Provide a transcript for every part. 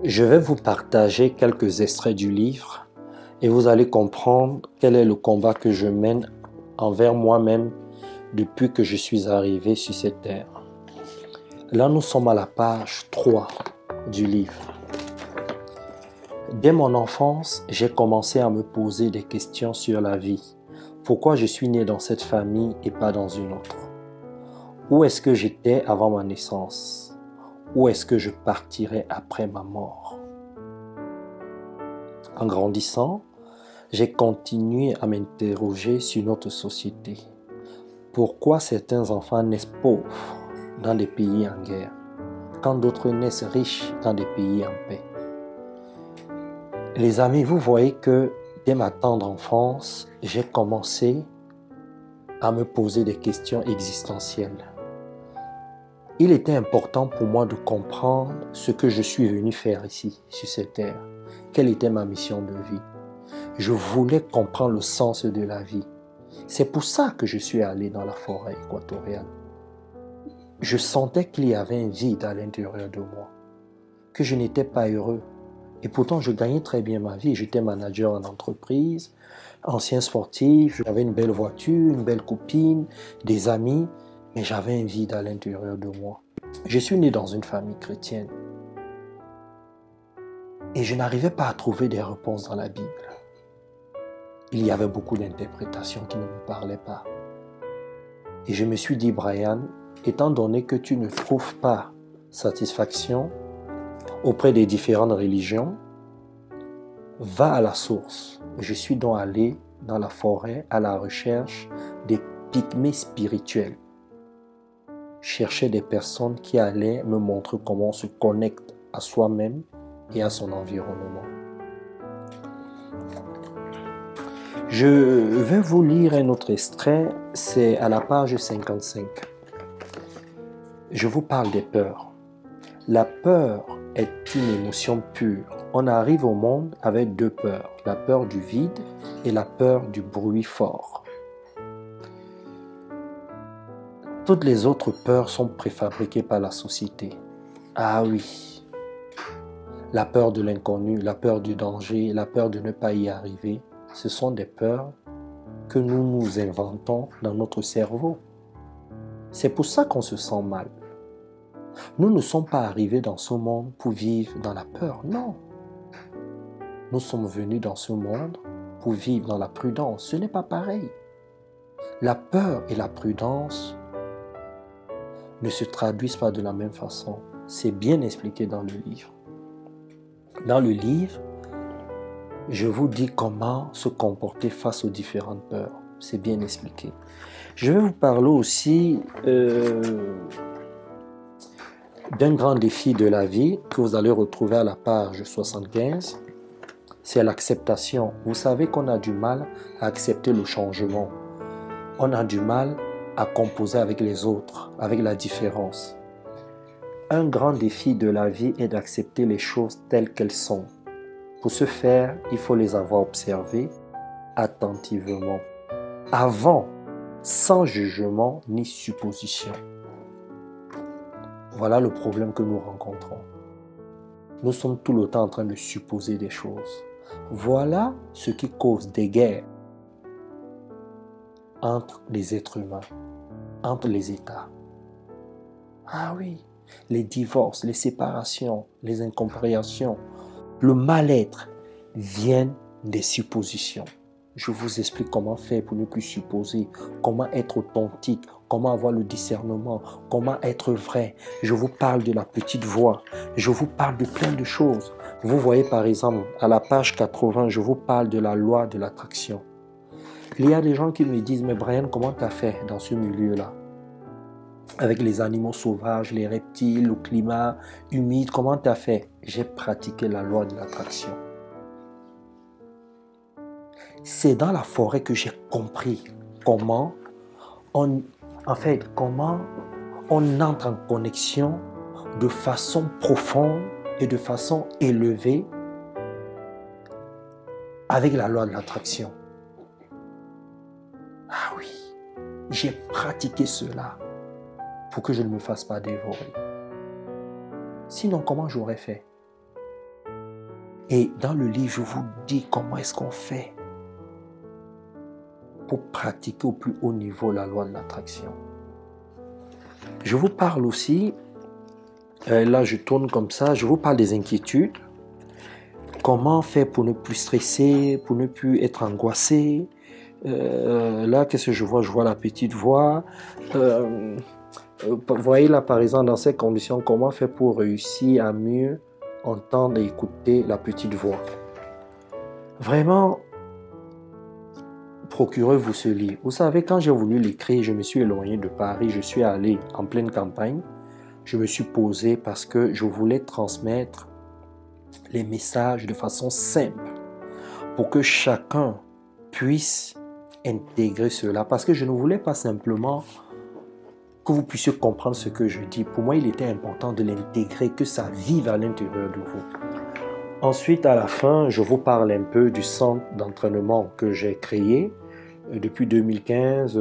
Je vais vous partager quelques extraits du livre et vous allez comprendre quel est le combat que je mène envers moi-même depuis que je suis arrivé sur cette terre. Là, nous sommes à la page 3 du livre. Dès mon enfance, j'ai commencé à me poser des questions sur la vie. Pourquoi je suis né dans cette famille et pas dans une autre? Où est-ce que j'étais avant ma naissance? Où est-ce que je partirai après ma mort? En grandissant, j'ai continué à m'interroger sur notre société. Pourquoi certains enfants naissent pauvres dans des pays en guerre, quand d'autres naissent riches dans des pays en paix? Les amis, vous voyez que dès ma tendre enfance, j'ai commencé à me poser des questions existentielles. Il était important pour moi de comprendre ce que je suis venu faire ici, sur cette terre. Quelle était ma mission de vie? Je voulais comprendre le sens de la vie. C'est pour ça que je suis allé dans la forêt équatoriale. Je sentais qu'il y avait un vide à l'intérieur de moi, que je n'étais pas heureux. Et pourtant, je gagnais très bien ma vie. J'étais manager en entreprise, ancien sportif, j'avais une belle voiture, une belle copine, des amis, mais j'avais un vide à l'intérieur de moi. Je suis né dans une famille chrétienne et je n'arrivais pas à trouver des réponses dans la Bible. Il y avait beaucoup d'interprétations qui ne me parlaient pas. Et je me suis dit, Brian, étant donné que tu ne trouves pas satisfaction auprès des différentes religions, va à la source. Je suis donc allé dans la forêt à la recherche des pygmées spirituels. Chercher des personnes qui allaient me montrer comment on se connecte à soi-même et à son environnement. Je vais vous lire un autre extrait, c'est à la page 55. Je vous parle des peurs. La peur est une émotion pure. On arrive au monde avec deux peurs, la peur du vide et la peur du bruit fort. Toutes les autres peurs sont préfabriquées par la société. Ah oui, la peur de l'inconnu, la peur du danger, la peur de ne pas y arriver, ce sont des peurs que nous nous inventons dans notre cerveau. C'est pour ça qu'on se sent mal. Nous ne sommes pas arrivés dans ce monde pour vivre dans la peur, non. Nous sommes venus dans ce monde pour vivre dans la prudence. Ce n'est pas pareil. La peur et la prudence ne se traduisent pas de la même façon. C'est bien expliqué dans le livre. Dans le livre, je vous dis comment se comporter face aux différentes peurs. C'est bien expliqué. Je vais vous parler aussi d'un grand défi de la vie que vous allez retrouver à la page 75. C'est l'acceptation. Vous savez qu'on a du mal à accepter le changement. On a du mal à composer avec les autres, avec la différence. Un grand défi de la vie est d'accepter les choses telles qu'elles sont. Pour ce faire, il faut les avoir observées attentivement, avant, sans jugement ni supposition. Voilà le problème que nous rencontrons. Nous sommes tout le temps en train de supposer des choses. Voilà ce qui cause des guerres entre les êtres humains, entre les États. Ah oui, les divorces, les séparations, les incompréhensions, le mal-être viennent des suppositions. Je vous explique comment faire pour ne plus supposer, comment être authentique, comment avoir le discernement, comment être vrai. Je vous parle de la petite voix, je vous parle de plein de choses. Vous voyez par exemple, à la page 80, je vous parle de la loi de l'attraction. Il y a des gens qui me disent, mais Brian, comment tu as fait dans ce milieu-là? Avec les animaux sauvages, les reptiles, le climat humide, comment tu as fait? J'ai pratiqué la loi de l'attraction. C'est dans la forêt que j'ai compris comment on entre en connexion de façon profonde et de façon élevée avec la loi de l'attraction. Ah oui, j'ai pratiqué cela pour que je ne me fasse pas dévorer. Sinon, comment j'aurais fait? Et dans le livre, je vous dis comment est-ce qu'on fait pour pratiquer au plus haut niveau la loi de l'attraction. Je vous parle aussi, là je tourne comme ça, je vous parle des inquiétudes. Comment faire pour ne plus stresser, pour ne plus être angoissé. Là, qu'est-ce que je vois? Je vois la petite voix. Vous voyez là, par exemple, dans ces conditions, comment faire pour réussir à mieux entendre et écouter la petite voix? Vraiment, procurez-vous ce livre. Vous savez, quand j'ai voulu l'écrire, je me suis éloigné de Paris, je suis allé en pleine campagne. Je me suis posé parce que je voulais transmettre les messages de façon simple pour que chacun puisse intégrer cela. Parce que je ne voulais pas simplement que vous puissiez comprendre ce que je dis. Pour moi, il était important de l'intégrer, que ça vive à l'intérieur de vous. Ensuite, à la fin, je vous parle un peu du centre d'entraînement que j'ai créé depuis 2015.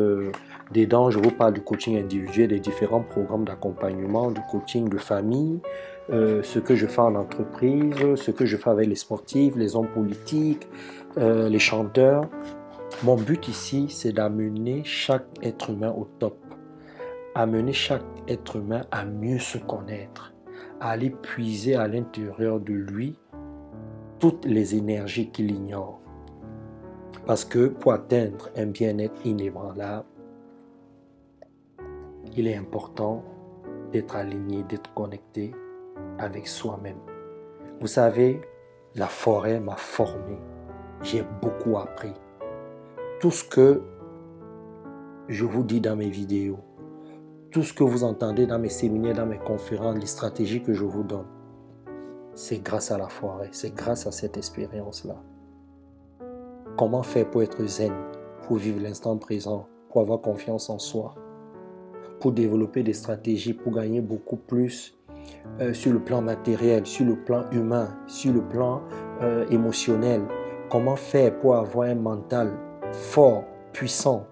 Dedans, je vous parle du coaching individuel, des différents programmes d'accompagnement, du coaching de famille, ce que je fais en entreprise, ce que je fais avec les sportifs, les hommes politiques, les chanteurs. Mon but ici, c'est d'amener chaque être humain au top, amener chaque être humain à mieux se connaître, à aller puiser à l'intérieur de lui toutes les énergies qu'il ignore. Parce que pour atteindre un bien-être inébranlable, il est important d'être aligné, d'être connecté avec soi-même. Vous savez, la forêt m'a formé. J'ai beaucoup appris. Tout ce que je vous dis dans mes vidéos, tout ce que vous entendez dans mes séminaires, dans mes conférences, les stratégies que je vous donne, c'est grâce à la forêt, c'est grâce à cette expérience-là. Comment faire pour être zen, pour vivre l'instant présent, pour avoir confiance en soi, pour développer des stratégies, pour gagner beaucoup plus sur le plan matériel, sur le plan humain, sur le plan émotionnel. Comment faire pour avoir un mental fort, puissant.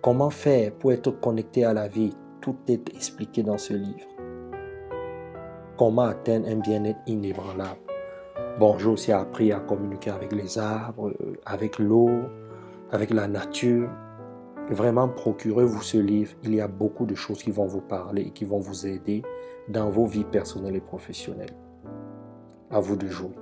Comment faire pour être connecté à la vie. Tout est expliqué dans ce livre. Comment atteindre un bien-être inébranlable. Bon, j'ai aussi appris à communiquer avec les arbres, avec l'eau, avec la nature. Vraiment, procurez-vous ce livre. Il y a beaucoup de choses qui vont vous parler et qui vont vous aider dans vos vies personnelles et professionnelles. À vous de jouer.